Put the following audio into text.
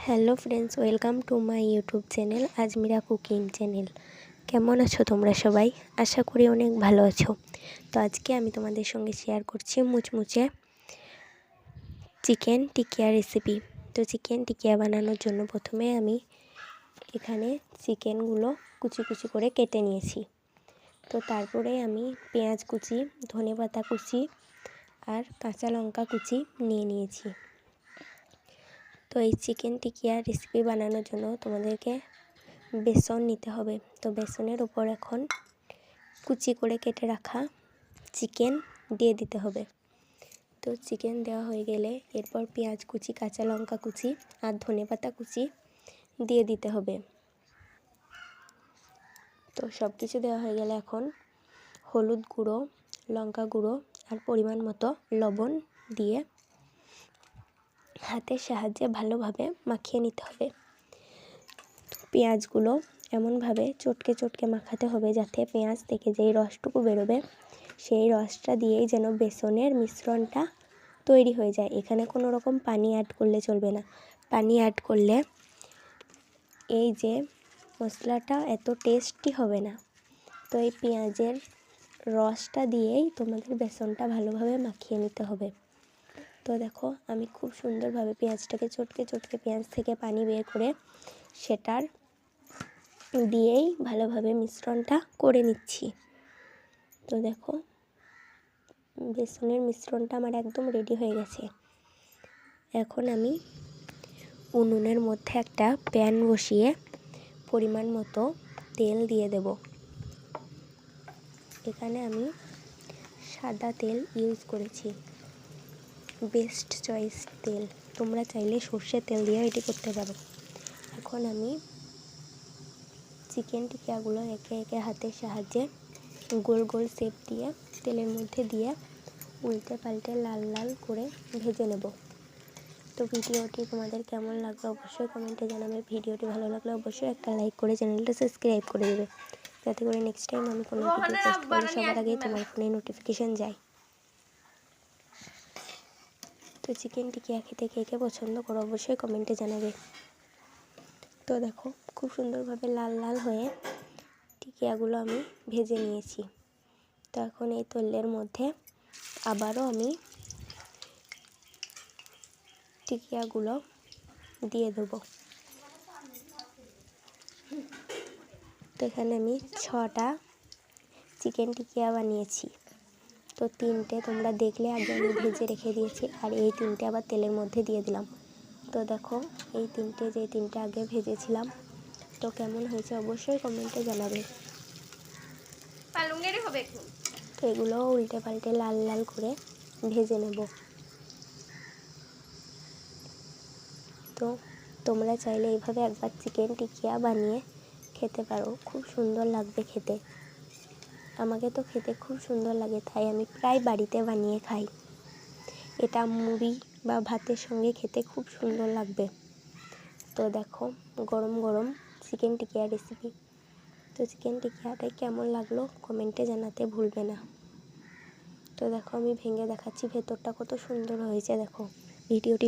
Hello friends, welcome to my YouTube channel Azmira cooking channel. কেমন আছো তোমরা সবাই? আশা করি অনেক ভালো আছো। তো আজকে আমি তোমাদের সঙ্গে শেয়ার করছি মুচমুচে চিকেন টিকিয়া রেসিপি। তো চিকেন টিকিয়া বানানোর জন্য প্রথমে আমি এখানে চিকেনগুলো কুচি কুচি করে কেটে নিয়েছি। তো তারপরে আমি পেঁয়াজ কুচি, ধনেপাতা কুচি আর কাঁচা লঙ্কা কুচি নিয়ে নিয়েছি। তো এই চিকেন টিকিয়া রেসিপি বানানোর জন্য তোমাদেরকে বেসন নিতে হবে। তো বেসনের উপর এখন কুচি করে কেটে রাখা চিকেন দিয়ে দিতে হবে। তো চিকেন দেওয়া হয়ে গেলে এরপর পেঁয়াজ কুচি, কাঁচা লঙ্কা কুচি আর ধনেপাতা কুচি দিয়ে দিতে হবে। তো সব কিছু দেওয়া হয়ে গেলে এখন হলুদ গুঁড়ো, লঙ্কা গুঁড়ো আর পরিমাণ মতো লবণ দিয়ে হাতের সাহায্যে ভালোভাবে মাখিয়ে নিতে হবে। পেঁয়াজগুলো এমনভাবে চটকে চটকে মাখাতে হবে যাতে পেঁয়াজ থেকে যেই রসটুকু বেরোবে সেই রসটা দিয়েই যেন বেসনের মিশ্রণটা তৈরি হয়ে যায়। এখানে কোনো রকম পানি অ্যাড করলে চলবে না। পানি অ্যাড করলে এই যে মশলাটা এত টেস্টি হবে না। তো এই পেঁয়াজের রসটা দিয়েই তোমাদের বেসনটা ভালোভাবে মাখিয়ে নিতে হবে। তো দেখো, আমি খুব সুন্দরভাবে পেঁয়াজটাকে চটকে চটকে পেঁয়াজ থেকে পানি বের করে সেটার দিয়েই ভালোভাবে মিশ্রণটা করে নিচ্ছি। তো দেখো, বেসনের মিশ্রণটা আমার একদম রেডি হয়ে গেছে। এখন আমি উনুনের মধ্যে একটা প্যান বসিয়ে পরিমাণ মতো তেল দিয়ে দেব। এখানে আমি সাদা তেল ইউজ করেছি, বেস্ট চয়েস তেল। তোমরা চাইলে সর্ষের তেল দিয়ে এটি করতে পারো। এখন আমি চিকেন টিকিয়াগুলো একে একে হাতের সাহায্যে গোল গোল শেপ দিয়ে তেলের মধ্যে দিয়ে উল্টে পাল্টে লাল লাল করে ভেজে নেব। তো ভিডিওটি তোমাদের কেমন লাগলো অবশ্যই কমেন্টে জানাবে। ভিডিওটি ভালো লাগলে অবশ্যই একটা লাইক করে চ্যানেলটা সাবস্ক্রাইব করে দেবে, যাতে করে নেক্সট টাইম আমি কোনো ভিডিও পোস্ট করলে সবার আগে তোমার ফোনে নোটিফিকেশান যায়। তো চিকেন টিকিয়া খেতে কে কে পছন্দ করো অবশ্যই কমেন্টে জানাবে। তো দেখো, খুব সুন্দরভাবে লাল লাল হয়ে টিকিয়াগুলো আমি ভেজে নিয়েছি। তো এখন এই তেলের মধ্যে আবারও আমি টিকিয়াগুলো দিয়ে দেবো। তো এখানে আমি 6টা চিকেন টিকিয়া বানিয়েছি। তো 3টে তোমরা দেখলে আগে আমি ভেজে রেখে দিয়েছি, আর এই 3টে আবার তেলের মধ্যে দিয়ে দিলাম। তো দেখো, এই 3টে আগে ভেজেছিলাম, তো কেমন হয়েছে অবশ্যই কমেন্টে জানাবে। তো এগুলো উল্টে পাল্টে লাল লাল করে ভেজে নেব। তো তোমরা চাইলে এইভাবে একবার চিকেন টিকিয়া বানিয়ে খেতে পারো, খুব সুন্দর লাগবে খেতে। আমাকে তো খেতে খুব সুন্দর লাগে, তাই আমি প্রায় বাড়িতে বানিয়ে খাই। এটা মুড়ি বা ভাতের সঙ্গে খেতে খুব সুন্দর লাগবে। তো দেখো, গরম গরম চিকেন টিকিয়া রেসিপি। তো চিকেন টিকিয়াটাই কেমন লাগলো কমেন্টে জানাতে ভুলবে না। তো দেখো, আমি ভেঙে দেখাচ্ছি ভেতরটা কত সুন্দর হয়েছে। দেখো ভিডিওটি